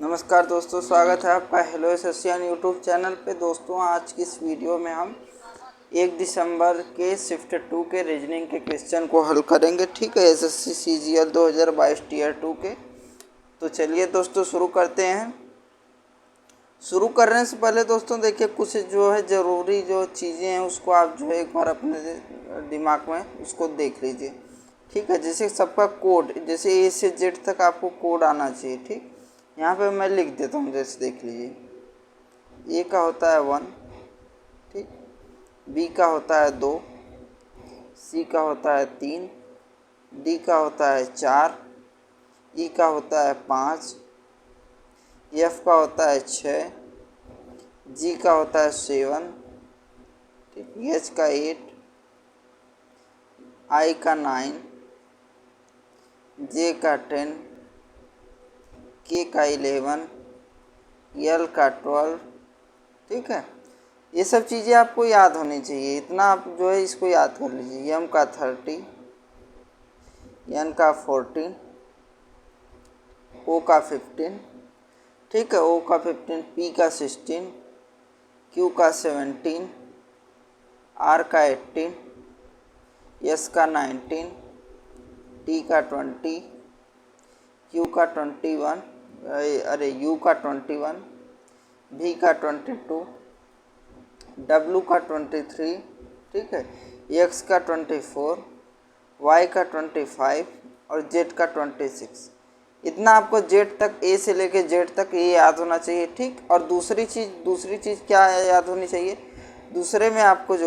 नमस्कार दोस्तों, स्वागत है आपका हेलो एसएससीएन यूट्यूब चैनल पे। दोस्तों, आज की इस वीडियो में हम 1 दिसंबर के शिफ्ट 2 के रीजनिंग के क्वेश्चन को हल करेंगे। ठीक है, एसएससी सीजीएल 2022 टीयर 2 के। तो चलिए दोस्तों शुरू करते हैं। शुरू करने से पहले दोस्तों देखिए, कुछ जो है ज़रूरी जो चीज़ें हैं उसको आप जो है एक बार अपने दिमाग में उसको देख लीजिए। ठीक है, जैसे सबका कोड, जैसे ए से जेड तक आपको कोड आना चाहिए। ठीक, यहाँ पे मैं लिख देता हूँ, जैसे देख लीजिए। ए का होता है 1, ठीक, बी का होता है 2, सी का होता है 3, डी का होता है 4, ई का होता है 5, एफ का होता है 6, जी का होता है 7, ठीक, एच का 8, आई का 9, जे का 10, के का 11, एल का 12। ठीक है, ये सब चीज़ें आपको याद होनी चाहिए। इतना आप जो है इसको याद कर लीजिए। एम का 30, एन का 14, ओ का 15, ठीक है, ओ का 15, पी का 16, क्यू का 17, आर का 18, एस का 19, टी का 20, क्यू का 21, अरे यू का 21, भी का 22, डब्लू का 23, ठीक है, एक्स का 24, वाई का 25 और जेड का 26। इतना आपको जेड तक, ए से लेके जेड तक ये याद होना चाहिए। ठीक, और दूसरी चीज़ क्या याद होनी चाहिए? दूसरे में आपको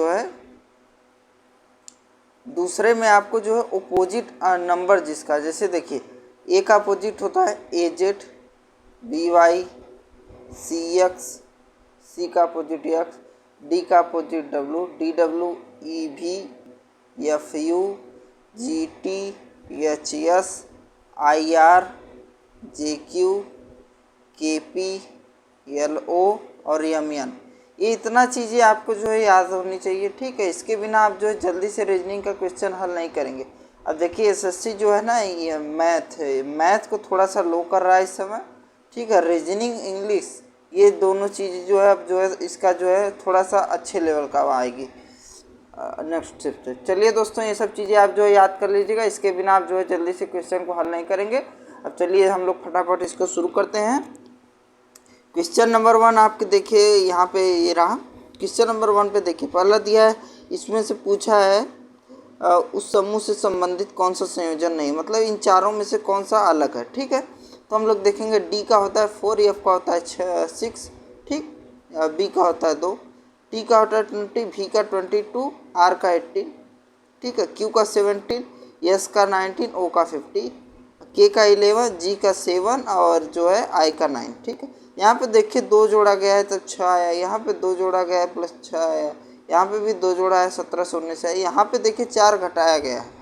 जो है अपोजिट नंबर जिसका, जैसे देखिए ए का अपोजिट होता है ए जेड, बी वाई, सी एक्स, सी का अपोजिट एक्स, डी का अपोजिट डब्लू, डी डब्लू, ई भी, F you, G T, H S, I R, J Q, के पी, एल ओ और एम एन। ये इतना चीज़ें आपको जो है याद होनी चाहिए। ठीक है, इसके बिना आप जो है जल्दी से रीजनिंग का क्वेश्चन हल नहीं करेंगे। अब देखिए एसएससी जो है ना, ये मैथ को थोड़ा सा लो कर रहा है इस समय। ठीक है, रीजनिंग, इंग्लिश, ये दोनों चीज़ जो है अब जो है इसका जो है थोड़ा सा अच्छे लेवल का आएगी नेक्स्ट शिफ्ट। चलिए दोस्तों, ये सब चीज़ें आप जो है याद कर लीजिएगा। इसके बिना आप जो है जल्दी से क्वेश्चन को हल नहीं करेंगे। अब चलिए हम लोग फटाफट इसको शुरू करते हैं। क्वेश्चन नंबर 1 आपके देखिए यहाँ पे ये रहा। क्वेश्चन नंबर 1 पे देखिए, पहला दिया है, इसमें से पूछा है उस समूह से संबंधित कौन सा संयोजन नहीं, मतलब इन चारों में से कौन सा अलग है। ठीक है, तो हम लोग देखेंगे डी का होता है 4, एफ का होता है 6, ठीक, बी का होता है 2, टी का होता है 20, भी का 22, आर का 18, ठीक है, क्यू का 17, एस का 19, ओ का 50, के का 11, जी का 7 और जो है आई का 9। ठीक है, यहाँ पे देखिए 2 जोड़ा गया है तो 6 आया, यहाँ पे 2 जोड़ा गया है प्लस 6 आया, यहाँ पे भी 2 जोड़ा है 1719 है, यहाँ पे देखिए 4 घटाया गया है,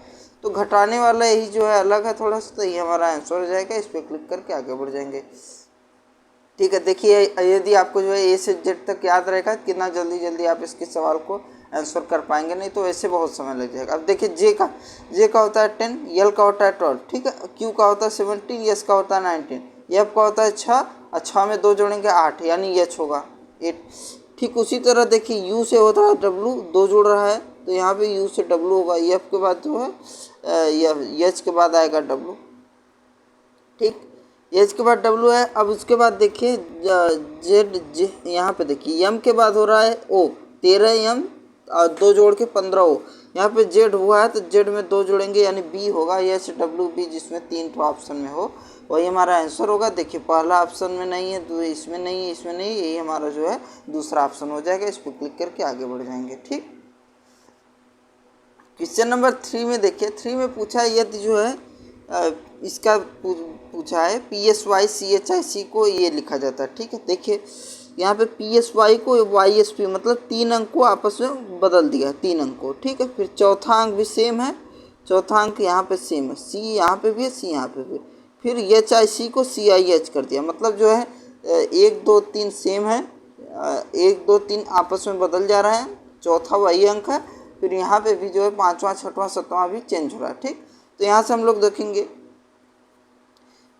तो घटाने वाला यही जो है अलग है थोड़ा सा, तो ये हमारा आंसर हो जाएगा। इस पर क्लिक करके आगे बढ़ जाएंगे। ठीक है, देखिए यदि आपको जो है ए से जेड तक याद रहेगा, कितना जल्दी आप इसके सवाल को आंसर कर पाएंगे, नहीं तो ऐसे बहुत समय लग जाएगा। अब देखिए जे का होता है 10, एल का होता है 12, ठीक है, क्यू का होता है 17, एस का होता है 19, एफ का होता है 6 और 6 में 2 जोड़ेंगे 8, यानी एच होगा 8। ठीक उसी तरह देखिए यू से होता है डब्लू, 2 जोड़ रहा है तो यहाँ पे यू से डब्लू होगा, एफ के बाद जो है एच के बाद आएगा डब्लू। ठीक, एच के बाद डब्लू है। अब उसके बाद देखिए जेड, यहाँ पे देखिए एम के बाद हो रहा है ओ, 13 एम और 2 जोड़ के 15 ओ। यहाँ पे जेड हुआ है तो जेड में 2 जोड़ेंगे यानी बी होगा, एच डब्लू बी, जिसमें 3 तो ऑप्शन में हो, वही हमारा आंसर होगा। देखिए पहला ऑप्शन में नहीं है, तो इसमें नहीं है, इसमें नहीं, यही हमारा जो है दूसरा ऑप्शन हो जाएगा। इस पर क्लिक करके आगे बढ़ जाएंगे। ठीक, क्वेश्चन नंबर 3 में देखिए, 3 में पूछा है यदि जो है इसका पूछा है P S Y C H I C को ये लिखा जाता है। ठीक है, देखिए यहाँ पे पी एस वाई को वाई एस पी, मतलब 3 अंक को आपस में बदल दिया है, 3 अंक को। ठीक है, फिर चौथा अंक भी सेम है, चौथा अंक यहाँ पे सेम है, सी यहाँ पे भी है, सी यहाँ पे भी। फिर एच आई सी को सी आई एच कर दिया, मतलब जो है 1 2 3 सेम है, 1 2 3 आपस में बदल जा रहे हैं, चौथा वही अंक है। फिर यहाँ पे भी जो है 5वां 6वां 7वां भी चेंज हो रहा है। ठीक, तो यहाँ से हम लोग देखेंगे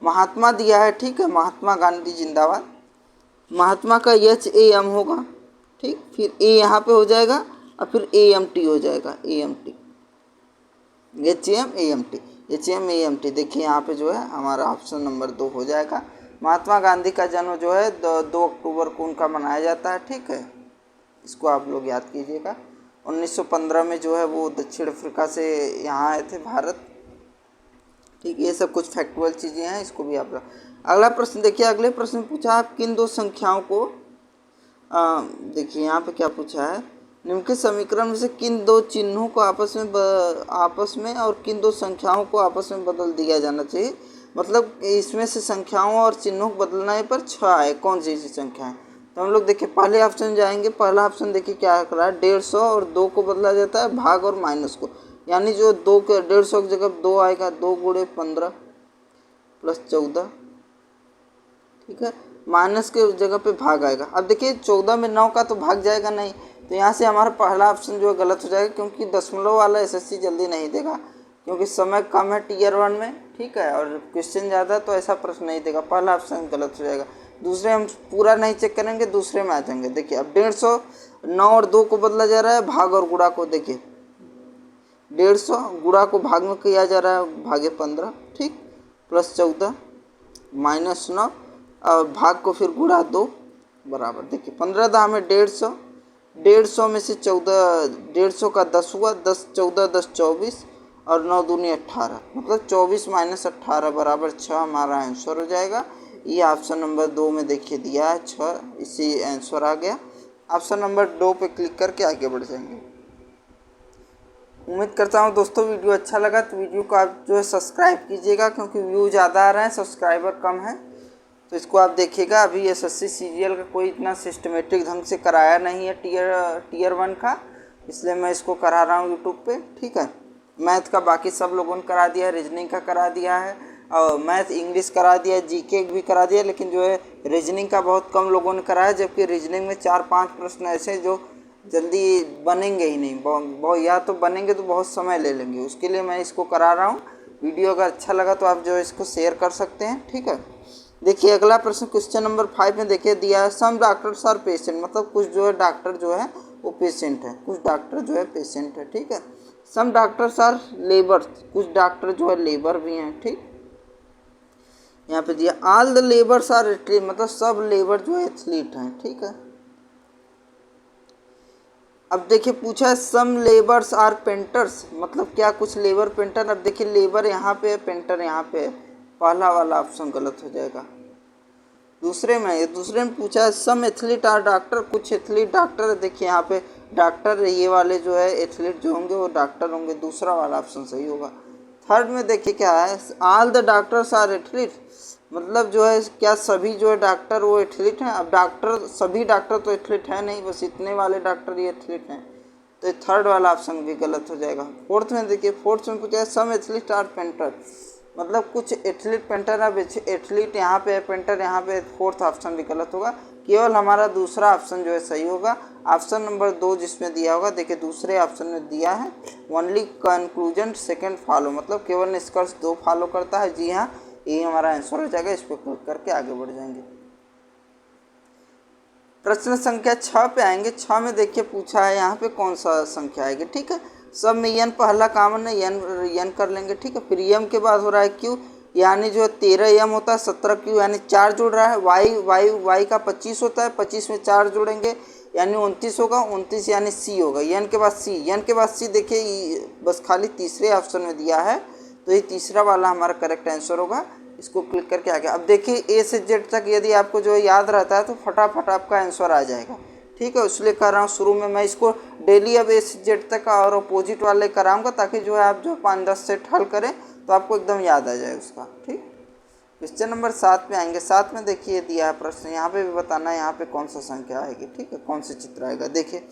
महात्मा दिया है, ठीक है, महात्मा गांधी जिंदाबाद। महात्मा का HAM होगा, ठीक, फिर ए यहाँ पे हो जाएगा और फिर AMT हो जाएगा, AMT, HAM AMT। देखिए यहाँ पे जो है हमारा ऑप्शन नंबर 2 हो जाएगा। महात्मा गांधी का जन्म जो है 2 अक्टूबर को उनका मनाया जाता है, ठीक है, इसको आप लोग याद कीजिएगा। 1915 में जो है वो दक्षिण अफ्रीका से यहाँ आए थे भारत, ठीक। ये सब कुछ फैक्चुअल चीज़ें हैं, इसको भी आप। अगला प्रश्न देखिए, अगले प्रश्न में पूछा आप किन दो संख्याओं को, देखिए यहाँ पे क्या पूछा है, निम्नलिखित समीकरण में से किन दो चिन्हों को आपस में और किन दो संख्याओं को आपस में बदल दिया जाना चाहिए। मतलब इसमें से संख्याओं और चिन्हों को बदलने पर 6 आए, कौन सी ऐसी संख्या है। तो हम लोग देखिए पहले ऑप्शन जाएंगे। पहला ऑप्शन देखिए क्या कर रहा है, 150 और 2 को बदला जाता है भाग और माइनस को, यानी जो 2 के 150 की जगह 2 आएगा, 2 गुणे 15 प्लस 14, ठीक है, माइनस के जगह पे भाग आएगा। अब देखिए 14 में 9 का तो भाग जाएगा नहीं, तो यहाँ से हमारा पहला ऑप्शन जो है गलत हो जाएगा, क्योंकि दशमलव वाला SSC जल्दी नहीं देगा, क्योंकि समय कम है Tier 1 में, ठीक है, और क्वेश्चन ज़्यादा, तो ऐसा प्रश्न नहीं देगा। पहला ऑप्शन गलत हो जाएगा। दूसरे हम पूरा नहीं चेक करेंगे, दूसरे में आ जाएंगे। देखिए अब 150 9 और 2 को बदला जा रहा है, भाग और गुणा को, देखिए 150 गुणा को भाग में किया जा रहा है, भागे 15, ठीक, प्लस 14 माइनस 9 और भाग को फिर गुणा 2 बराबर। देखिए 15 दाम में 150, 150 में से 14, 150 का 10 हुआ, 10 14 10 24 और 9 दूनी 18, मतलब 24 माइनस 18 बराबर 6 हमारा आंसर हो जाएगा। ये ऑप्शन नंबर 2 में देखिए दिया है 6, इसी आंसर आ गया। ऑप्शन नंबर 2 पे क्लिक करके आगे बढ़ जाएंगे। उम्मीद करता हूँ दोस्तों वीडियो अच्छा लगा, तो वीडियो को आप जो है सब्सक्राइब कीजिएगा, क्योंकि व्यू ज़्यादा आ रहे हैं, सब्सक्राइबर कम है, तो इसको आप देखिएगा। अभी SSC सीरियल का कोई इतना सिस्टमेटिक ढंग से कराया नहीं है टीयर 1 का, इसलिए मैं इसको करा रहा हूँ यूट्यूब पे, ठीक है। मैथ का बाकी सब लोगों ने करा दिया है, रीजनिंग का करा दिया है, और मैथ इंग्लिश करा दिया है, GK भी करा दिया, लेकिन जो है रीजनिंग का बहुत कम लोगों ने कराया, जबकि रीजनिंग में 4-5 प्रश्न ऐसे जो जल्दी बनेंगे ही नहीं, बहुत या तो बनेंगे तो बहुत समय ले लेंगे, उसके लिए मैं इसको करा रहा हूँ। वीडियो अगर अच्छा लगा तो आप जो है इसको शेयर कर सकते हैं, ठीक है। देखिए अगला प्रश्न क्वेश्चन नंबर 5 में देखिए दिया है, सम डॉक्टर्स आर पेशेंट, मतलब कुछ जो है डॉक्टर जो है वो पेशेंट है, कुछ डॉक्टर जो है पेशेंट है, ठीक है। सम डॉक्टर्स आर लेबर, कुछ डॉक्टर जो है लेबर भी हैं, ठीक। यहाँ पे दिया all the labours are athlete, मतलब सब लेबर जो है एथलीट हैं, ठीक है। अब देखिए पूछा है सम लेबर्स आर पेंटर्स, मतलब क्या कुछ लेबर पेंटर। अब देखिए लेबर यहाँ पे है, पेंटर यहाँ पे है, पहला वाला ऑप्शन गलत हो जाएगा। दूसरे में पूछा है सम एथलीट आर डॉक्टर, कुछ एथलीट डॉक्टर है, देखिए यहाँ पे डॉक्टर, ये वाले जो है एथलीट जो होंगे वो डॉक्टर होंगे, दूसरा वाला ऑप्शन सही होगा। थर्ड में देखिए क्या है, all the doctors are athlete, मतलब जो है क्या सभी जो है डॉक्टर वो एथलीट हैं। अब डॉक्टर सभी डॉक्टर तो एथलीट है नहीं, बस इतने वाले डॉक्टर ही एथलीट हैं, तो ये थर्ड वाला ऑप्शन भी गलत हो जाएगा। फोर्थ में देखिए, फोर्थ में पूछा है सम एथलीट आर पेंटर, मतलब कुछ एथलीट पेंटर, अब एथलीट यहाँ पे है, पेंटर यहाँ पे, फोर्थ ऑप्शन भी गलत होगा। केवल हमारा दूसरा ऑप्शन जो है सही होगा, ऑप्शन नंबर 2 जिसमें दिया होगा। देखिए दूसरे ऑप्शन में दिया है ओनली कंक्लूजन सेकंड फॉलो, मतलब केवल निष्कर्ष 2 फॉलो करता है। जी हाँ, ये हमारा आंसर हो जाएगा। इस पर क्लिक करके आगे बढ़ जाएंगे। प्रश्न संख्या 6 पे आएंगे। 6 में देखिए पूछा है यहाँ पे कौन सा संख्या आएगी, ठीक है। सब में यन पहला कॉमन है, यन कर लेंगे, ठीक है। फिर यम के बाद हो रहा है क्यू, यानी जो 13 यम होता है, 17 क्यू, यानी 4 जुड़ रहा है। वाई का 25 होता है, 25 में 4 जोड़ेंगे यानी 29 होगा, 29 यानी सी होगा। यन के बाद सी, यन के बाद सी देखिए बस खाली तीसरे ऑप्शन में दिया है, तो ये तीसरा वाला हमारा करेक्ट आंसर होगा। इसको क्लिक करके आ गया। अब देखिए ए से जेड तक यदि आपको जो याद रहता है तो फटाफट आपका आंसर आ जाएगा, ठीक है। इसलिए कर रहा हूँ शुरू में मैं इसको डेली अब ए से जेड तक का और अपोजिट वाले कराऊंगा, ताकि जो है आप जो 5-10 सेट हल करें तो आपको एकदम याद आ जाए उसका, ठीक। क्वेश्चन नंबर 7 पे आएंगे। 7 में देखिए दिया है प्रश्न, यहाँ पे भी बताना है यहाँ पे कौन सा संख्या आएगी, ठीक है, कौन से चित्र आएगा। देखिए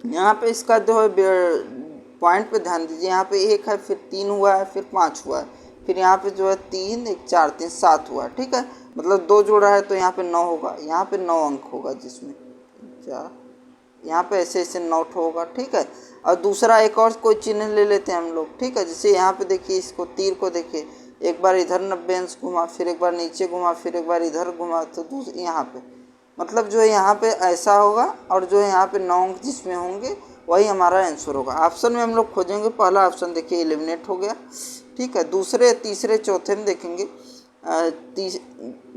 यहाँ पे इसका जो है पॉइंट पे ध्यान दीजिए। यहाँ पे 1 है, फिर 3 हुआ है, फिर 5 हुआ है, फिर यहाँ पे जो है 3 1 4 3 7 हुआ है, ठीक है। मतलब 2 जोड़ा है तो यहाँ पे 9 होगा, यहाँ पे 9 अंक होगा, जिसमें 4 यहाँ पे ऐसे ऐसे 9 होगा, ठीक है। और दूसरा एक और कोई चिन्ह ले लेते हैं हम लोग, ठीक है। जैसे यहाँ पे देखिए इसको तीर को देखिए, एक बार इधर 90 अंश घुमा, फिर एक बार नीचे घुमा, फिर एक बार इधर घुमा, तो यहाँ पे मतलब जो है यहाँ पे ऐसा होगा, और जो है यहाँ पे 9 अंक जिसमें होंगे वही हमारा आंसर होगा। ऑप्शन में हम लोग खोजेंगे, पहला ऑप्शन देखिए एलिमिनेट हो गया, ठीक है। दूसरे, तीसरे, चौथे में देखेंगे,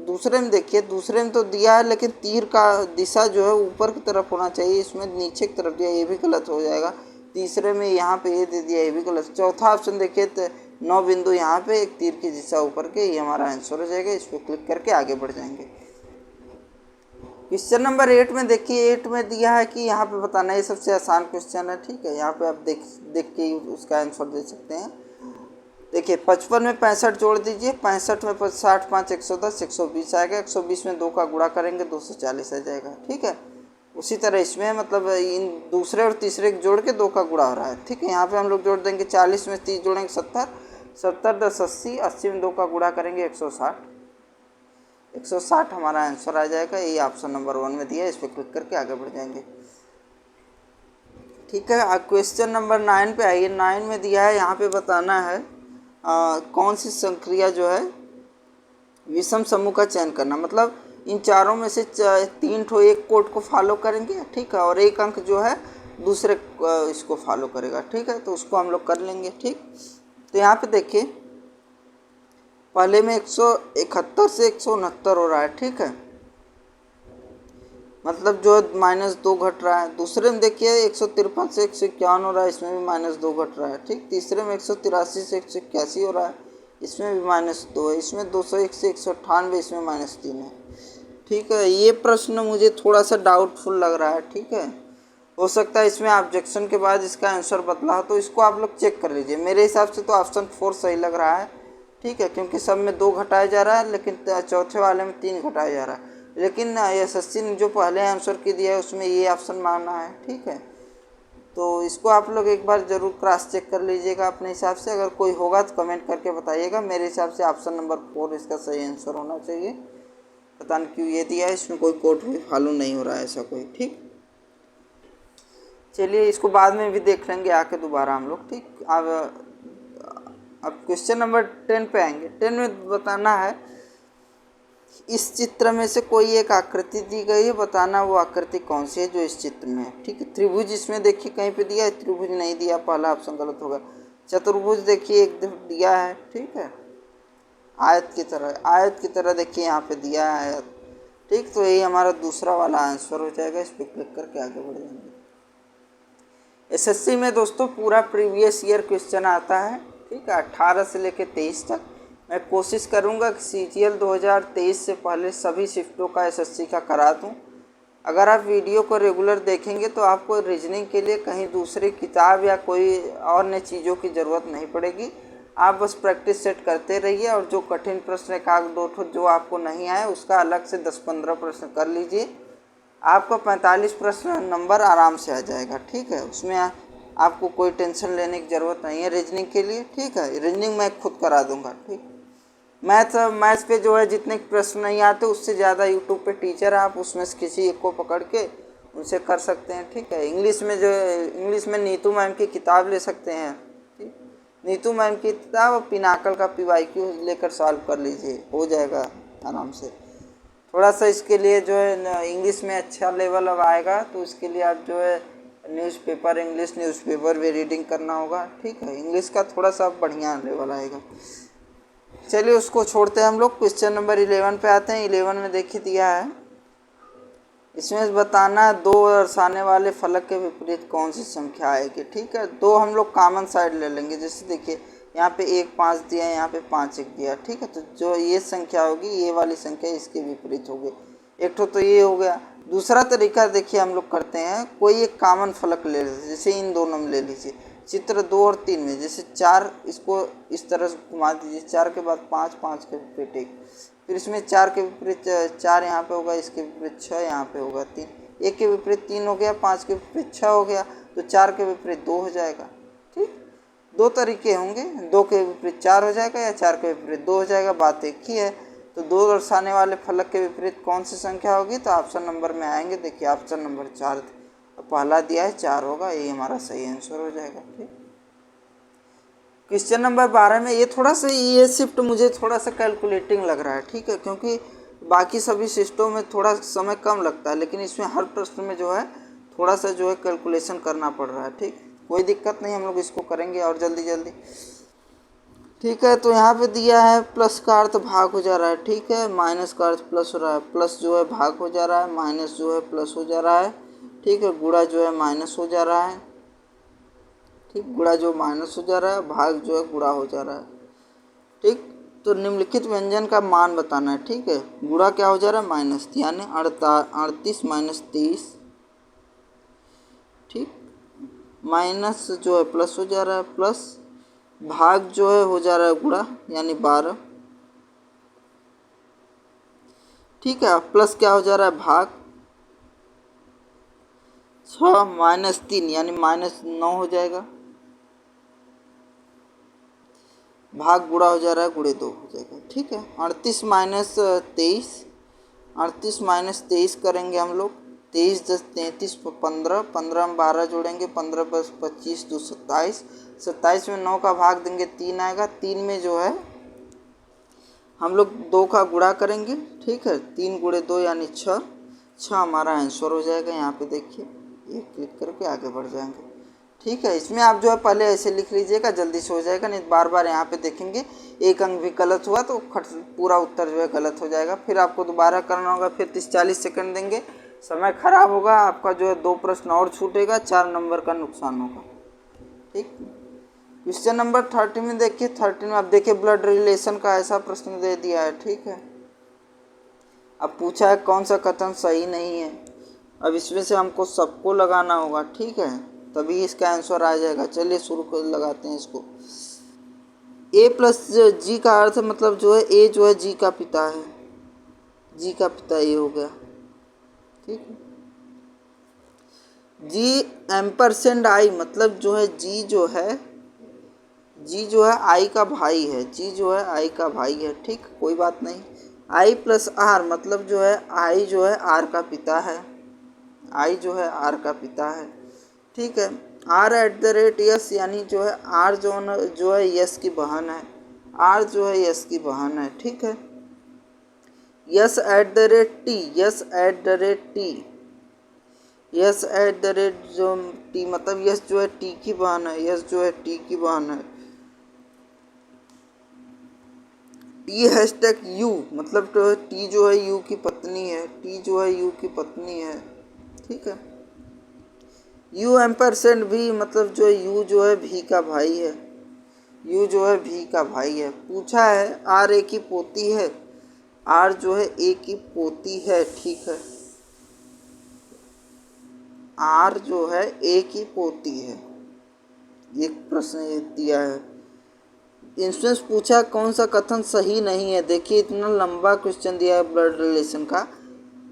दूसरे में देखिए, दूसरे में तो दिया है लेकिन तीर का दिशा जो है ऊपर की तरफ होना चाहिए, इसमें नीचे की तरफ दिया, ये भी गलत हो जाएगा। तीसरे में यहाँ पे ये दे दिया, ये भी गलत। चौथा ऑप्शन देखिए, 9 बिंदु यहाँ पे, एक तीर की दिशा ऊपर के, ये हमारा आंसर हो जाएगा। इस पर क्लिक करके आगे बढ़ जाएंगे। क्वेश्चन नंबर 8 में देखिए, 8 में दिया है कि यहाँ पे बताना, ये सबसे आसान क्वेश्चन है, ठीक है। यहाँ पे आप देख के उसका आंसर दे सकते हैं। देखिए 55 में 65 जोड़ दीजिए, 65 में 60 5 110, 120 आएगा, 120 में 2 का गुणा करेंगे 240 आ जाएगा, ठीक है। उसी तरह इसमें मतलब इन दूसरे और तीसरे के जोड़ के 2 का गुणा हो रहा है, ठीक है। यहाँ पे हम लोग जोड़ देंगे 40 में 30 जोड़ेंगे 70, 70 10 80, 80 में 2 का गुणा करेंगे 160, 160 हमारा आंसर आ जाएगा। ये ऑप्शन नंबर 1 में दिया है, इस पर क्लिक करके आगे बढ़ जाएंगे, ठीक है। क्वेश्चन नंबर 9 पे आइए। 9 में दिया है, यहाँ पे बताना है कौन सी संक्रिया जो है विषम समूह का चयन करना, मतलब इन चारों में से 3 ठो एक कोड को फॉलो करेंगे, ठीक है, और एक अंक जो है दूसरे इसको फॉलो करेगा, ठीक है। तो उसको हम लोग कर लेंगे, ठीक। तो यहाँ पे देखिए, पहले में 171 से 169 हो रहा है, ठीक है, मतलब जो -2 घट रहा है। दूसरे में देखिए 153 से 151 हो रहा है, इसमें भी -2 घट रहा है, ठीक। तीसरे में 183 से 181 हो रहा है, इसमें भी -2 है। इसमें 201 से 198, इसमें -3 है, ठीक है। ये प्रश्न मुझे थोड़ा सा डाउटफुल लग रहा है, ठीक है। हो सकता है इसमें ऑब्जेक्शन के बाद इसका आंसर बदला हो, तो इसको आप लोग चेक कर लीजिए। मेरे हिसाब से तो ऑप्शन 4 सही लग रहा है, ठीक है, क्योंकि सब में 2 घटाया जा रहा है, लेकिन चौथे वाले में 3 घटाया जा रहा है। लेकिन एसएससी ने जो पहले आंसर की दिया है उसमें ये ऑप्शन माना है, ठीक है। तो इसको आप लोग एक बार ज़रूर क्रॉस चेक कर लीजिएगा अपने हिसाब से। अगर कोई होगा तो कमेंट करके बताइएगा। मेरे हिसाब से ऑप्शन नंबर 4 इसका सही आंसर होना चाहिए। पता नहीं क्यों ये दिया है, इसमें कोई कोड भी फॉलो नहीं हो रहा है ऐसा कोई, ठीक। चलिए इसको बाद में भी देख लेंगे आके दोबारा हम लोग, ठीक। अब क्वेश्चन नंबर 10 पे आएंगे। 10 में बताना है, इस चित्र में से कोई एक आकृति दी गई है, बताना वो आकृति कौन सी है जो इस चित्र में है, ठीक है। त्रिभुज इसमें देखिए कहीं पे दिया है, त्रिभुज नहीं दिया, पहला ऑप्शन गलत होगा। चतुर्भुज देखिए एक दिया है, ठीक है, आयत की तरह देखिए यहाँ पे दिया है आयत, ठीक। तो यही हमारा दूसरा वाला आंसर हो जाएगा। इस पर क्लिक करके आगे बढ़ जाएंगे। एसएससी में दोस्तों पूरा प्रीवियस ईयर क्वेश्चन आता है, ठीक है, 18 से लेकर 23 तक। मैं कोशिश करूंगा कि सीजीएल 2023 से पहले सभी शिफ्टों का एसएससी का करा दूं। अगर आप वीडियो को रेगुलर देखेंगे तो आपको रीजनिंग के लिए कहीं दूसरी किताब या कोई और नई चीज़ों की ज़रूरत नहीं पड़ेगी। आप बस प्रैक्टिस सेट करते रहिए, और जो कठिन प्रश्न एक आध दो ठो जो आपको नहीं आए उसका अलग से 10-15 प्रश्न कर लीजिए। आपका 45 प्रश्न नंबर आराम से आ जाएगा, ठीक है। उसमें आपको कोई टेंशन लेने की ज़रूरत नहीं है रीजनिंग के लिए, ठीक है। रीजनिंग मैं खुद करा दूंगा, ठीक। मैथ्स पे जो है जितने प्रश्न नहीं आते उससे ज़्यादा यूट्यूब पे टीचर है, आप उसमें से किसी एक को पकड़ के उनसे कर सकते हैं, ठीक है। इंग्लिश में नीतू मैम की किताब ले सकते हैं, ठीक। नीतू मैम की किताब और पिनाकल का PYQ लेकर सॉल्व कर लीजिए, हो जाएगा आराम से। थोड़ा सा इसके लिए जो है इंग्लिश में अच्छा लेवल अब आएगा, तो इसके लिए आप जो है इंग्लिश न्यूज़पेपर भी रीडिंग करना होगा, ठीक है। इंग्लिश का थोड़ा सा बढ़िया लेवल आएगा। चलिए उसको छोड़ते हैं हम लोग। क्वेश्चन नंबर 11 पे आते हैं। 11 में देखिए दिया है, इसमें बताना 2 दर्शाने वाले फलक के विपरीत कौन सी संख्या आएगी, ठीक है। 2 हम लोग कॉमन साइड ले लेंगे, जैसे देखिए यहाँ पे 1 5 दिया है, यहाँ पे 5 1 दिया, ठीक है। तो जो ये संख्या होगी, ये वाली संख्या इसके विपरीत होगी। एक तो ये हो गया। दूसरा तरीका देखिए हम लोग करते हैं, कोई एक कॉमन फलक ले लीजिए, जैसे इन दोनों में ले लीजिए। चित्र 2 और 3 में जैसे 4, इसको इस तरह से घुमा दीजिए, 4 के बाद 5, 5 के विपरीत 1, फिर इसमें 4 के विपरीत 4 यहाँ पे होगा, इसके विपरीत 6 यहाँ पे होगा, 3, 1 के विपरीत 3 हो गया, 5 के विपरीत 6 हो गया, तो 4 के विपरीत 2 हो जाएगा, ठीक। 2 तरीके होंगे, 2 के विपरीत 4 हो जाएगा या 4 के विपरीत 2 हो जाएगा, बात एक ही है। तो 2 दर्शाने वाले फलक के विपरीत कौन सी संख्या होगी, तो ऑप्शन नंबर में आएंगे। देखिए ऑप्शन नंबर 4 पहला दिया है 4 होगा, ये हमारा सही आंसर हो जाएगा, ठीक। क्वेश्चन नंबर 12 में ये थोड़ा सा ये शिफ्ट मुझे थोड़ा सा कैलकुलेटिंग लग रहा है, ठीक है, क्योंकि बाकी सभी शिफ्टों में थोड़ा समय कम लगता है, लेकिन इसमें हर प्रश्न में जो है थोड़ा सा जो है कैलकुलेशन करना पड़ रहा है। ठीक, कोई दिक्कत नहीं, हम लोग इसको करेंगे और जल्दी जल्दी। ठीक है, तो यहाँ पे दिया है प्लस का अर्थ भाग हो जा रहा है, ठीक है, माइनस का अर्थ प्लस हो रहा है, प्लस जो है भाग हो जा रहा है, माइनस जो है प्लस हो जा रहा है, ठीक है, गुणा जो है माइनस हो जा रहा है, ठीक, गुणा जो माइनस हो जा रहा है, भाग जो है गुणा हो जा रहा है। ठीक, तो निम्नलिखित व्यंजन का मान बताना है, ठीक है, गुणा क्या हो जा रहा है माइनस, यानी 38 माइनस 23, ठीक, माइनस जो है प्लस हो जा रहा है, प्लस भाग जो है हो जा रहा है गुणा यानी 12, ठीक है, प्लस क्या हो जा रहा है भाग 6 माइनस 3 यानी माइनस 9 हो जाएगा, भाग गुणा हो जा रहा है गुणे 2 हो जाएगा। ठीक है, 38 माइनस 23, 38 माइनस 23 करेंगे हम लोग, 23 10 33 15, 15 में 12 जोड़ेंगे, 15 प्लस 25 2 27, 27 में 9 का भाग देंगे 3 आएगा, 3 में जो है हम लोग 2 का गुणा करेंगे, ठीक है, 3 गुणे 2 यानी 6, 6 हमारा आंसर हो जाएगा। यहाँ पे देखिए, ये क्लिक करके आगे बढ़ जाएंगे। ठीक है, इसमें आप जो है पहले ऐसे लिख लीजिएगा, जल्दी से हो जाएगा, नहीं बार बार यहाँ पे देखेंगे एक अंक भी गलत हुआ तो पूरा उत्तर जो है गलत हो जाएगा, फिर आपको दोबारा करना होगा, फिर 30-40 सेकंड देंगे, समय खराब होगा आपका, जो है 2 प्रश्न और छूटेगा, 4 नंबर का नुकसान होगा। ठीक, क्वेश्चन नंबर 30 में देखिए, 30 में आप देखिए ब्लड रिलेशन का ऐसा प्रश्न दे दिया है। ठीक है, अब पूछा है कौन सा कथन सही नहीं है, अब इसमें से हमको सबको लगाना होगा, ठीक है, तभी इसका आंसर आ जाएगा। चलिए शुरू कर लगाते हैं इसको। ए प्लस जी का अर्थ मतलब जो है ए जो है जी का पिता है, जी का पिता ए हो गया, ठीक है। जी एम्परसेंड आई मतलब जो है जी जो है आई का भाई है, जी जो है आई का भाई है, ठीक, कोई बात नहीं। आई प्लस आर मतलब जो है आई जो है आर का पिता है, आई जो है आर का पिता है, ठीक है। Are at the rate yes यानी जो है आर जो है यस की बहन है, आर जो है यस की बहन है, ठीक है। Yes eight the rate T, yes eight the rate T, yes eight the rate जो टी मतलब यस जो है टी की बहन है, यस जो है टी की बहन है। टी हैशटैग यू मतलब जो है टी जो है यू की पत्नी है, टी जो है यू की पत्नी है, ठीक है। यू एम्परसेंड भी मतलब जो है यू जो है भी का भाई है, यू जो है भी का भाई है। पूछा है आर ए की पोती है, आर जो है ए की पोती है, ठीक है, आर जो है ए की पोती है, ये प्रश्न दिया है। इंस्टेंस पूछा कौन सा कथन सही नहीं है, देखिए इतना लंबा क्वेश्चन दिया है ब्लड रिलेशन का,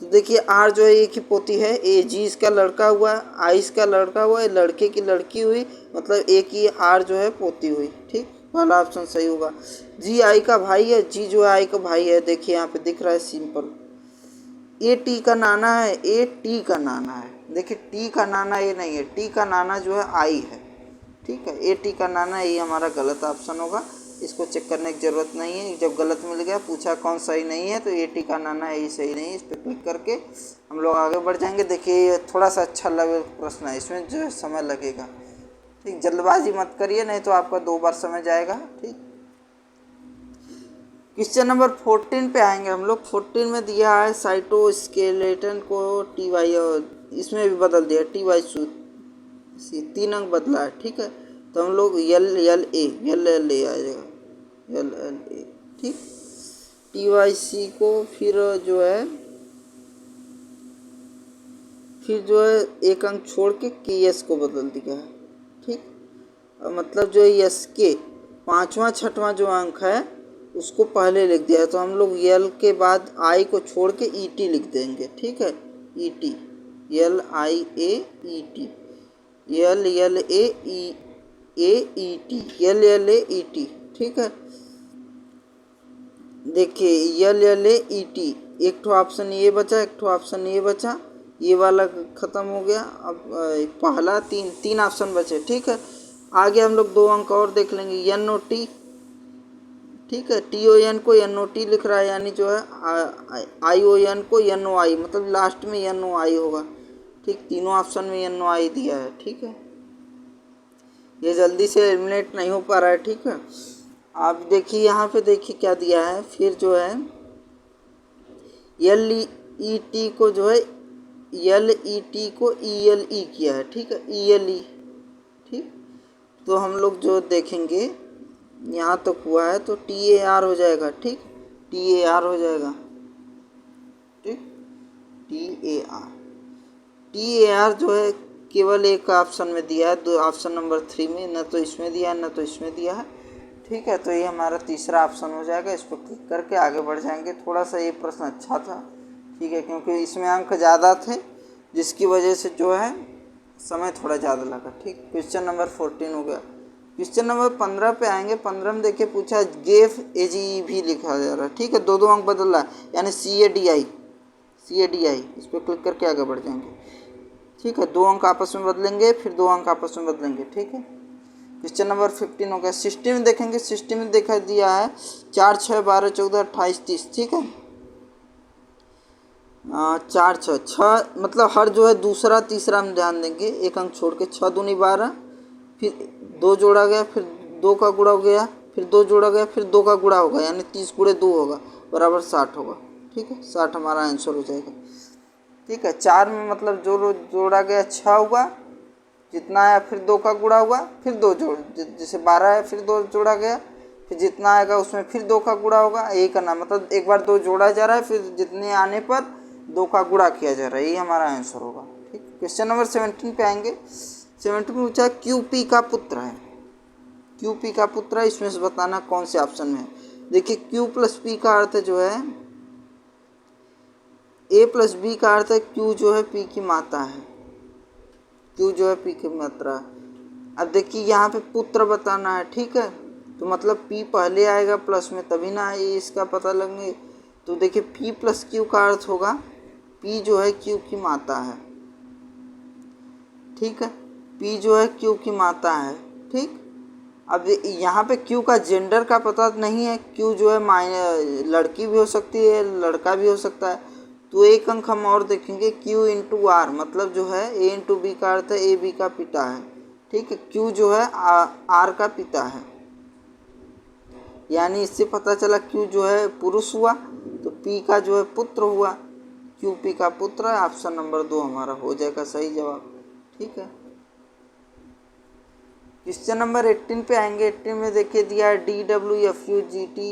तो देखिए आर जो है ए की पोती है, ए जी इसका लड़का हुआ, आई इसका लड़का हुआ, लड़के की लड़की हुई, मतलब ए की आर जो है पोती हुई, ठीक, पहला ऑप्शन सही होगा। जी आई का भाई है, जी जो है आई का भाई है, देखिए यहाँ पे दिख रहा है सिंपल। ए टी का नाना है, ए टी का नाना है, देखिए टी का नाना ये नहीं है, टी का नाना जो है आई है, ठीक है, ए टी का नाना ये हमारा गलत ऑप्शन होगा, इसको चेक करने की ज़रूरत नहीं है। जब गलत मिल गया पूछा कौन सही नहीं है तो ए टी का नाना है ये सही नहीं है, इस पर क्लिक करके हम लोग आगे बढ़ जाएंगे। देखिए ये थोड़ा सा अच्छा लगे प्रश्न है, इसमें जो है समय लगेगा, ठीक, जल्दबाजी मत करिए नहीं तो आपका 2 बार समय जाएगा, ठीक। क्वेश्चन नंबर 14 पे आएंगे हम लोग। 14 में दिया है साइटोस्केलेटन को टी वाई, और इसमें भी बदल दिया टी वाई 3 अंक बदला है, ठीक है, तो हम लोग एल एल ए आ जाएगा, एल एल ए, ठीक। टी वाई सी को फिर जो है एक अंक छोड़ के एस को बदल दिया है, ठीक, मतलब जो एस के 5वां 6वां जो अंक है उसको पहले लिख दिया है, तो हम लोग एल के बाद आई को छोड़ के ई टी लिख देंगे, ठीक है, E T, L I A E T, L L A E T, L L A E T, ठीक है। देखिए L L A E T, एक ठो ऑप्शन ये बचा, एक ठो ऑप्शन ये बचा, ये वाला ख़त्म हो गया, अब पहला तीन ऑप्शन बचे, ठीक है। आगे हम लोग 2 अंक और देख लेंगे, एन ओ टी, ठीक है, टी ओ एन को एन ओ टी लिख रहा है, यानी जो है आई ओ एन को एन ओ आई, मतलब लास्ट में एन ओ आई होगा, ठीक, तीनों ऑप्शन में एन ओ आई दिया है, ठीक है, ये जल्दी से एलिमिनेट नहीं हो पा रहा है, ठीक है। आप देखिए यहाँ पे देखिए क्या दिया है, फिर जो है एल ई टी को जो है एल ई टी को ई एल ई किया है, ठीक है, ई एल ई, ठीक, तो हम लोग जो देखेंगे यहाँ तक हुआ है तो टी ए आर हो जाएगा, ठीक, टी ए आर हो जाएगा, ठीक, T A R, T A R जो है केवल एक ऑप्शन में दिया है, दो ऑप्शन नंबर 3 में, न तो इसमें दिया है न तो इसमें दिया है, ठीक है, तो ये हमारा तीसरा ऑप्शन हो जाएगा। इस पर क्लिक करके आगे बढ़ जाएंगे। थोड़ा सा ये प्रश्न अच्छा था, ठीक है, क्योंकि इसमें अंक ज़्यादा थे, जिसकी वजह से जो है समय थोड़ा ज़्यादा लगा, ठीक। क्वेश्चन नंबर 14 हो गया। क्वेश्चन नंबर 15 पे आएंगे। 15 में देखिए पूछा गेफ ए जी ई भी लिखा जा रहा है, ठीक है, दो अंक बदल रहा है, यानी सी ए डी आई, इस पर क्लिक करके आगे बढ़ जाएंगे, ठीक है, 2 अंक आपस में बदलेंगे, फिर 2 अंक आपस में बदलेंगे, ठीक है। क्वेश्चन नंबर 15 हो गया। सिस्टम में देखेंगे, सिस्टम में देखा दिया है 4, 6, 12, 14, 28, 30, ठीक है, 4, 6, 6 मतलब हर जो है दूसरा तीसरा हम ध्यान देंगे, एक अंक छोड़ के, 6 दूनी 12, फिर 2 जोड़ा गया, फिर 2 का गुणा हो गया, फिर 2 जोड़ा गया, फिर 2 का गुणा होगा, यानी 30 गुणे 2 होगा, बराबर 60 होगा, ठीक है, 60 हमारा आंसर हो जाएगा, ठीक है। 4 में मतलब जो जोड़ा गया 6 हुआ, जितना आया फिर 2 का गुणा हुआ, फिर 2 जोड़, जैसे 12 है फिर 2 जोड़ा गया, फिर जितना आएगा उसमें फिर 2 का गुणा होगा, यही करना, मतलब एक बार 2 जोड़ा जा रहा है, फिर जितने आने पर 2 का गुणा किया जा रहा है, यही हमारा आंसर होगा, ठीक। क्वेश्चन नंबर 17 पे आएंगे। 17 में पूछा क्यू पी का पुत्र है, क्यू पी का पुत्र है, इसमें से बताना कौन से ऑप्शन में है। देखिए क्यू प्लस पी का अर्थ जो है ए प्लस बी का अर्थ है क्यू जो है पी की माता है, क्यू जो है पी की मात्रा। अब देखिए यहाँ पे पुत्र बताना है, ठीक है, तो मतलब पी पहले आएगा प्लस में तभी ना ये इसका पता लगेंगे। तो देखिए पी प्लस क्यू का अर्थ होगा पी जो है क्यू की माता है, ठीक है, पी जो है क्यू की माता है, ठीक। अब यहाँ पे क्यू का जेंडर का पता नहीं है, क्यू जो है लड़की भी हो सकती है, लड़का भी हो सकता है, तो एक अंक हम और देखेंगे, क्यू इंटू आर, मतलब जो है ए इंटू बी का अर्थ है ए बी का पिता है, ठीक है, क्यू जो है आर का पिता है, यानी इससे पता चला क्यू जो है पुरुष हुआ, तो पी का जो है पुत्र हुआ, क्यू पी का पुत्र है, ऑप्शन नंबर 2 हमारा हो जाएगा सही जवाब, ठीक है। क्वेश्चन नंबर 18 पे आएंगे। 18 में देखिए दिया है D W F you G T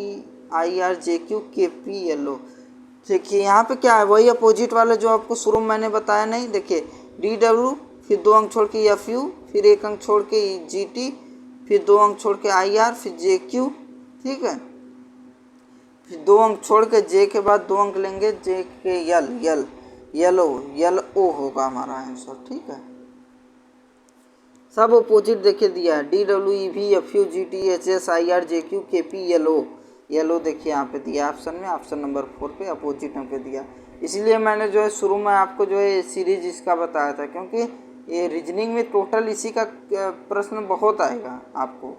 I R J Q के पी एल ओ। देखिए यहाँ पे क्या है, वही अपोजिट वाला जो आपको शुरू में मैंने बताया नहीं। देखिए डी डब्ल्यू, फिर 2 अंक छोड़ के एफ यू, फिर 1 अंक छोड़ के जी टी, फिर 2 अंक छोड़ के आई आर, फिर जे क्यू, ठीक है, फिर 2 अंक छोड़ के जे के बाद 2 अंक लेंगे जे के एल ओ होगा हमारा आंसर, ठीक है। सब अपोजिट देखिए दिया है D W E V F you G T H S I R J Q के पी एल ओ देखिए यहाँ पे दिया ऑप्शन में, ऑप्शन नंबर 4 पे अपोजिट पे दिया। इसलिए मैंने जो है शुरू में आपको जो है सीरीज इसका बताया था, क्योंकि ये रीजनिंग में टोटल इसी का प्रश्न बहुत आएगा आपको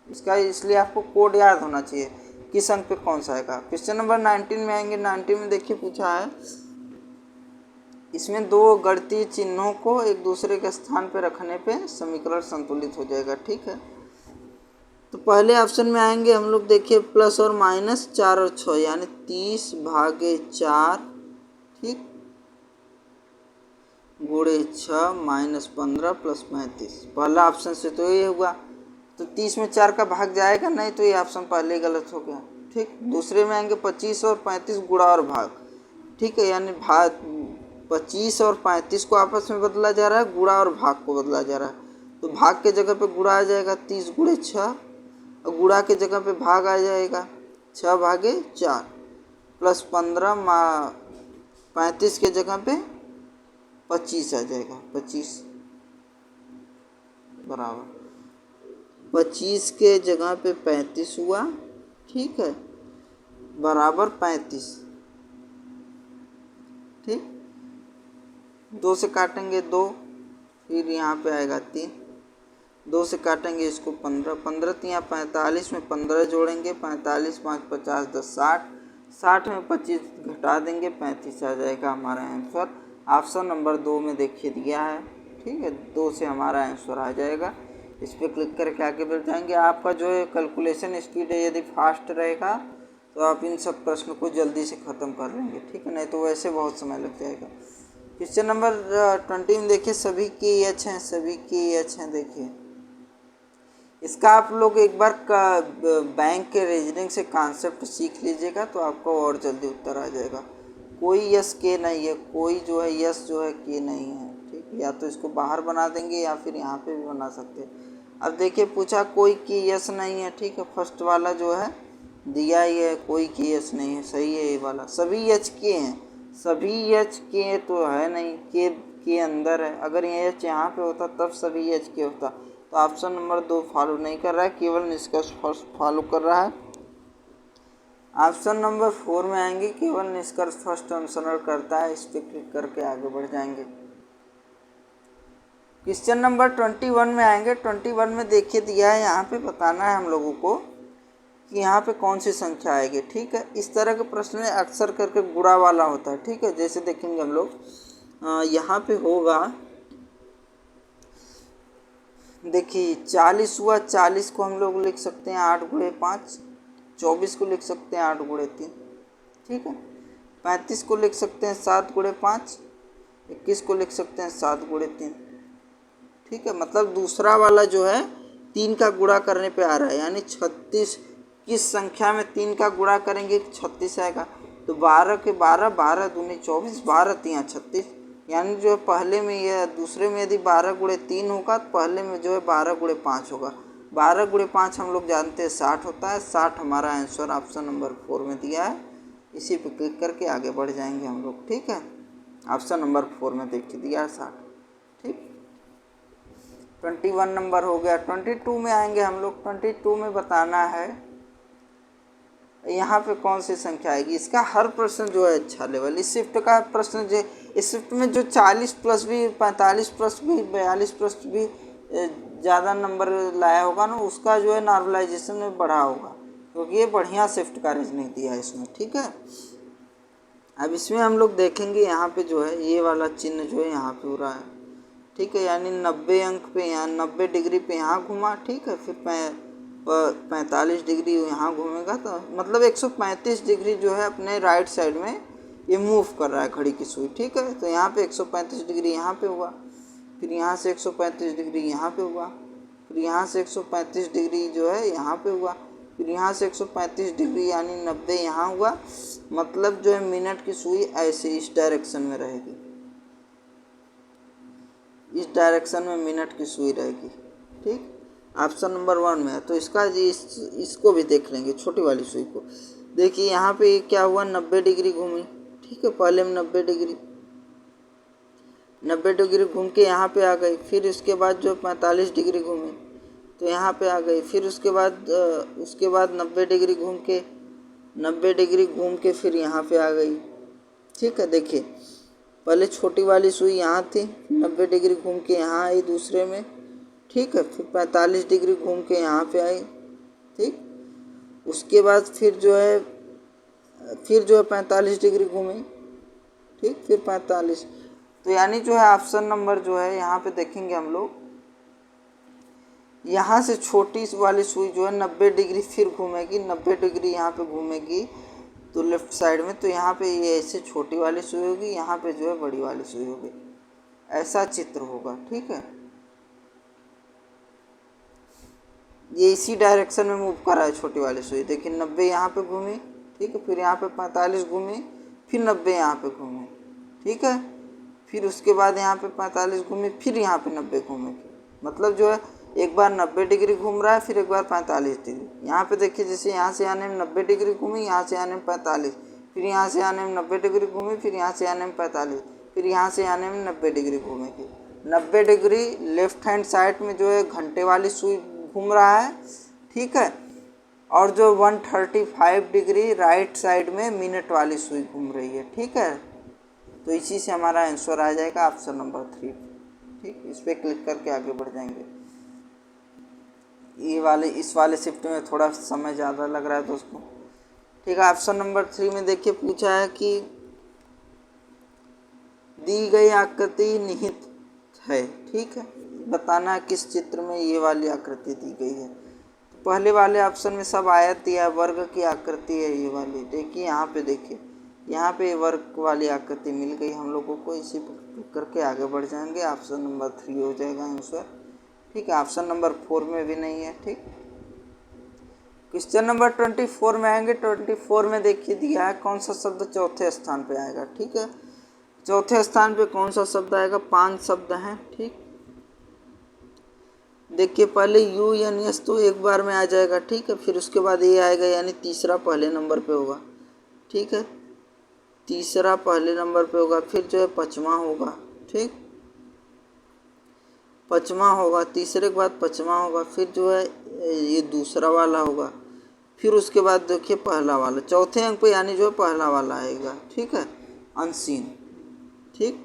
इसका, इसलिए आपको कोड याद होना चाहिए किस अंक पे कौन सा आएगा। क्वेश्चन नंबर 19 में आएंगे। 19 में देखिए पूछा है, इसमें 2 गणितीय चिन्हों को एक दूसरे के स्थान पर रखने पे समीकरण संतुलित हो जाएगा, ठीक है। तो पहले ऑप्शन में आएंगे हम लोग, देखिए प्लस और माइनस 4 और 6, यानी 30/4, ठीक, गुणे 6 माइनस 15 प्लस 35। पहला ऑप्शन से तो ये हुआ, तो 30 में 4 का भाग जाएगा नहीं, तो ये ऑप्शन पहले गलत हो गया, ठीक। दूसरे में आएंगे 25 और 35 गुणा और भाग, ठीक है, यानी भाग 25 और 35 को आपस में बदला जा रहा है, गुणा और भाग को बदला जा रहा है, तो भाग के जगह पे गुणा आ जाएगा 30 गुणे 6, और गुणा के जगह पे भाग आ जाएगा 6/4 प्लस 15 35 के जगह पे 25 आ जाएगा, 25 बराबर 25 के जगह पे 35 हुआ, ठीक है, बराबर 35, ठीक, 2 से काटेंगे 2, फिर यहाँ पे आएगा 3, 2 से काटेंगे इसको 15, 15 तियाँ 45 में 15 जोड़ेंगे, 45 5 50 10 60, 60 में 25 घटा देंगे, 35 आ जाएगा हमारा आंसर। ऑप्शन नंबर 2 में देखिए दिया है, ठीक है, 2 से हमारा आंसर आ जाएगा। इस पर क्लिक करके आगे बढ़ जाएंगे। आपका जो है कैलकुलेशन स्पीड है, यदि फास्ट रहेगा तो आप इन सब प्रश्न को जल्दी से ख़त्म कर लेंगे, ठीक है, नहीं तो वैसे बहुत समय लग जाएगा। क्वेश्चन नंबर 20 में देखिए, सभी के एच हैं, सभी के एच हैं। देखिए इसका आप लोग एक बार बैंक के रीजनिंग से कॉन्सेप्ट सीख लीजिएगा तो आपको और जल्दी उत्तर आ जाएगा। कोई यस के नहीं है, कोई जो है यस जो है के नहीं है, ठीक, या तो इसको बाहर बना देंगे या फिर यहाँ पे भी बना सकते हैं। अब देखिए पूछा कोई के यस नहीं है, ठीक है, फर्स्ट वाला जो है दिया ही है, कोई के यस नहीं है, सही है ये वाला। सभी एच के हैं, सभी एच के तो है नहीं, के अंदर है, अगर ये एच यहाँ पे होता तब सभी एच के होता। तो ऑप्शन नंबर 2 फॉलो नहीं कर रहा है, केवल निष्कर्ष फर्स्ट फॉलो कर रहा है। ऑप्शन नंबर 4 में आएंगे, केवल निष्कर्ष फर्स्ट अनुसरण करता है। इस पर क्लिक करके आगे बढ़ जाएंगे। क्वेश्चन नंबर 21 में आएंगे। 21 में देखिए दिया है, यहाँ पे बताना है हम लोगों को कि यहाँ पे कौन सी संख्या आएगी, ठीक है। इस तरह के प्रश्न अक्सर करके गुणा वाला होता है, ठीक है। जैसे देखेंगे हम लोग यहाँ पे होगा, देखिए 40 हुआ, 40 को हम लोग लिख सकते हैं 8 गुणे 5, 24 को लिख सकते हैं 8 गुणे 3, ठीक है। 35 को लिख सकते हैं 7 गुणे 5, 21 को लिख सकते हैं 7 गुणे 3, ठीक है। मतलब दूसरा वाला जो है 3 का गुणा करने पे आ रहा है, यानी 36। किस संख्या में 3 का गुणा करेंगे 36 आएगा। तो 12 के 12, 12 दूनी 24, 12 तियाँ 36, यानी जो है पहले में या दूसरे में यदि 12 गुणे 3 होगा तो पहले में जो है 12 गुणे 5 होगा। 12 गुणे 5 हम लोग जानते हैं 60 होता है। 60 हमारा आंसर ऑप्शन नंबर 4 में दिया है। इसी पे क्लिक करके आगे बढ़ जाएंगे हम लोग, ठीक है। ऑप्शन नंबर 4 में देखिए दिया है 60, ठीक। 21 नंबर हो गया। 22 में आएंगे हम लोग। 22 में बताना है यहाँ पे कौन सी संख्या आएगी। इसका हर प्रश्न जो है अच्छा लेवल, इस शिफ्ट का प्रश्न जो इस शिफ्ट में जो 40 प्लस भी, 45 प्लस भी, 42 प्लस भी ज़्यादा नंबर लाया होगा ना, उसका जो है नॉर्मलाइजेशन में बढ़ा होगा, क्योंकि ये बढ़िया शिफ्ट का रीजनिंग दिया है इसमें, ठीक है। अब इसमें हम लोग देखेंगे यहाँ पे जो है ये वाला चिन्ह जो है यहाँ पे हो रहा है, ठीक है, यानी 90 अंक पे यहाँ 90 डिग्री पे यहाँ घुमा, ठीक है, फिर 45 डिग्री यहाँ घूमेगा, तो मतलब 135 डिग्री जो है अपने राइट साइड में ये मूव कर रहा है घड़ी की सुई, ठीक है। तो यहाँ पे 135 डिग्री यहाँ पे हुआ, फिर यहाँ से 135 डिग्री यहाँ पे हुआ, फिर यहाँ से 135 डिग्री जो है यहाँ पे हुआ, फिर यहाँ से 135 डिग्री यानी 90 यहाँ हुआ। मतलब जो है मिनट की सुई ऐसे इस डायरेक्शन में रहेगी, इस डायरेक्शन में मिनट की सुई रहेगी, ठीक। ऑप्शन नंबर 1 में है, तो इसका इसको भी देख लेंगे, छोटी वाली सुई को। देखिए यहाँ पे क्या हुआ, 90 डिग्री घूमी, ठीक है, पहले में 90 डिग्री घूम के यहाँ पे आ गई, फिर उसके बाद जो 45 डिग्री घूमी तो यहाँ पे आ गई, फिर उसके बाद 90 डिग्री घूम के फिर यहाँ पे आ गई, ठीक है। देखिए पहले छोटी वाली सुई यहाँ थी, 90 डिग्री घूम के यहाँ आई दूसरे में, ठीक है, फिर 45 डिग्री घूम के यहाँ पे आई, ठीक। उसके बाद फिर जो है 45 डिग्री घूमी, ठीक, फिर 45। तो यानी जो है ऑप्शन नंबर जो है यहाँ पे देखेंगे हम लोग, यहाँ से छोटी वाली सुई जो है 90 डिग्री फिर घूमेगी, 90 डिग्री यहाँ पे घूमेगी तो लेफ्ट साइड में, तो यहाँ पे ये ऐसे छोटी वाली सुई होगी, यहाँ पे जो है बड़ी वाली सुई होगी, ऐसा चित्र होगा, ठीक है। ये इसी डायरेक्शन में मूव कर रहा है छोटी वाली सुई। देखिए 90 यहाँ पे घूमी, ठीक है, फिर यहाँ पे 45 घूमी, फिर 90 यहाँ पे घूमी, ठीक है, फिर उसके बाद यहाँ पे 45 घूमी, फिर यहाँ पे 90 घूमेगी। मतलब जो है एक बार 90 डिग्री घूम रहा है, फिर एक बार 45 डिग्री। यहाँ पे देखिए जैसे यहाँ से आने में 90 डिग्री घूमी, यहाँ से आने में 45, फिर यहाँ से आने में 90 डिग्री घूमी, फिर यहाँ से आने में 45, फिर यहाँ से आने में 90 डिग्री घूमेगी। 90 डिग्री लेफ्ट हैंड साइड में जो है घंटे वाली सुई घूम रहा है, ठीक है, और जो 135 डिग्री राइट साइड में मिनट वाली सुई घूम रही है, ठीक है। तो इसी से हमारा आंसर आ जाएगा ऑप्शन नंबर 3, ठीक। इस पर क्लिक करके आगे बढ़ जाएंगे। इस वाले शिफ्ट में थोड़ा समय ज़्यादा लग रहा है दोस्तों। ठीक है, ऑप्शन नंबर 3 में देखिए पूछा है कि दी गई आकृति निहित है। ठीक है, बताना है किस चित्र में ये वाली आकृति दी गई है। तो पहले वाले ऑप्शन में सब आयत दिया है, वर्ग की आकृति है ये वाली। देखिए यहाँ पे, देखिए यहाँ पे वर्ग वाली आकृति मिल गई हम लोगों को। इसी करके आगे बढ़ जाएंगे, ऑप्शन नंबर 3 हो जाएगा आंसर। ठीक है, ऑप्शन नंबर 4 में भी नहीं है। ठीक, क्वेश्चन नंबर 24 में आएंगे। 24 में देखिए दिया है कौन सा शब्द चौथे स्थान पे आएगा। ठीक है, चौथे स्थान पे कौन सा शब्द आएगा? 5 शब्द हैं। ठीक, देखिए पहले यू यानी एस तो एक बार में आ जाएगा। ठीक है, फिर उसके बाद ये आएगा यानी तीसरा पहले नंबर पे होगा। ठीक है, तीसरा पहले नंबर पे होगा। फिर जो है पचमा होगा। ठीक, पचमा होगा, तीसरे के बाद पचमा होगा। फिर जो है ये दूसरा वाला होगा। फिर उसके बाद देखिए पहला वाला, चौथे अंक पे यानी जो है पहला वाला आएगा। ठीक है, अनसीन। ठीक,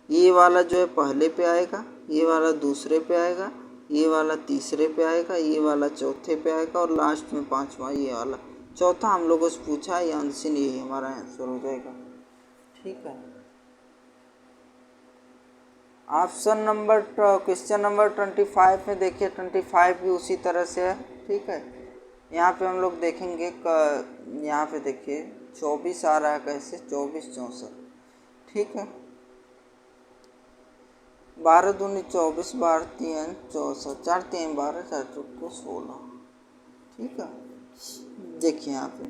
ये वाला जो है पहले पे आएगा, ये वाला दूसरे पे आएगा, ये वाला तीसरे पे आएगा, ये वाला चौथे पे आएगा और लास्ट में पांचवा ये वाला। चौथा हम लोगों से पूछा, ये अनसीन, यही हमारा आंसर हो जाएगा। ठीक है, ऑप्शन नंबर क्वेश्चन नंबर 25 में देखिए 25 भी उसी तरह से है। ठीक है, यहाँ पे हम लोग देखेंगे यहाँ पे देखिए 24 आ रहा है कैसे, 24 64। ठीक है, 12 दूनी 24, 12 तीन 64, 4 3 12, 4 चौको 16। ठीक है, देखिए यहाँ पे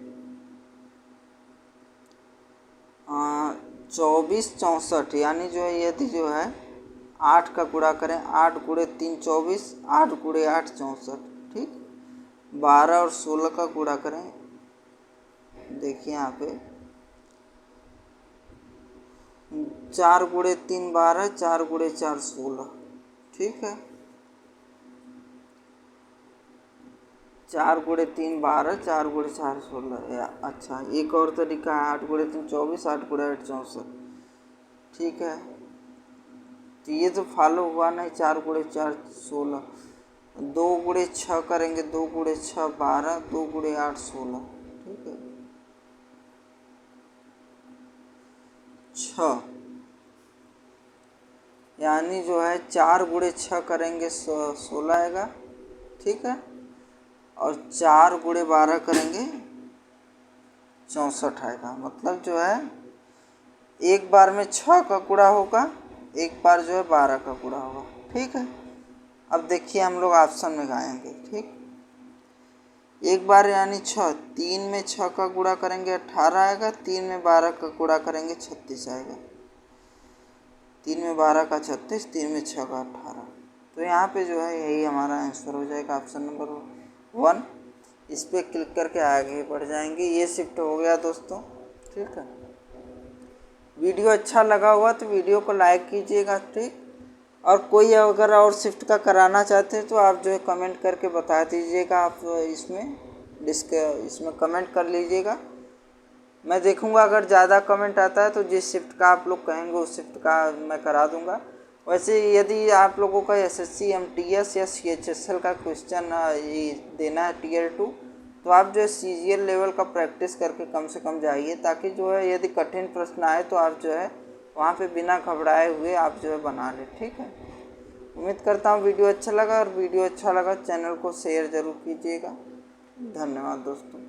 24 64 यानी जो है यदि जो है 8 का गुणा करें, 8 गुणे 3 24, 8 गुणे 8 64। ठीक, 12 और 16 का गुणा करें, देखिए यहाँ पे 4 गुणे 3 12, 4 गुणे 4 16। ठीक है, 4 गुणे 3 12, 4 गुणे 4 16। अच्छा, एक और तरीका है, 8 गुणे 3 24, 8 गुणे 8 64। ठीक है, तो ये तो फॉलो हुआ नहीं। 4 गुणे 4 16, 2 गुणे 6 करेंगे, 2 गुणे 6 12, 2 गुणे 8 16। ठीक है, 6 यानी जो है 4 गुणे 6 करेंगे 16 आएगा। ठीक है, और 4 गुणे 12 करेंगे 64 आएगा। मतलब जो है एक बार में 6 का गुणा होगा, एक बार जो है 12 का गुणा होगा। ठीक है, अब देखिए हम लोग ऑप्शन में गाएंगे। ठीक, एक बार यानी 6, 3 में 6 का गुणा करेंगे 18 आएगा, 3 में 12 का गुणा करेंगे 36 आएगा। 3 में 12 का 36, 3 में 6 का 18। तो यहाँ पे जो है यही हमारा आंसर हो जाएगा, ऑप्शन नंबर 1। इस पर क्लिक करके आगे बढ़ जाएंगे। ये शिफ्ट हो गया दोस्तों। ठीक है, वीडियो अच्छा लगा हुआ तो वीडियो को लाइक कीजिएगा। ठीक, और कोई अगर और शिफ्ट का कराना चाहते हैं तो आप जो है कमेंट करके बता दीजिएगा। आप इसमें कमेंट कर लीजिएगा, मैं देखूंगा। अगर ज़्यादा कमेंट आता है तो जिस शिफ्ट का आप लोग कहेंगे उस शिफ्ट का मैं करा दूंगा। वैसे यदि आप लोगों का SSC MTS या CHSL का क्वेश्चन देना है Tier 2, तो आप जो है CGL लेवल का प्रैक्टिस करके कम से कम जाइए, ताकि जो है यदि कठिन प्रश्न आए तो आप जो है वहाँ पे बिना घबराए हुए आप जो है बना लें। ठीक है, उम्मीद करता हूँ वीडियो अच्छा लगा, और वीडियो अच्छा लगा चैनल को शेयर ज़रूर कीजिएगा। धन्यवाद दोस्तों।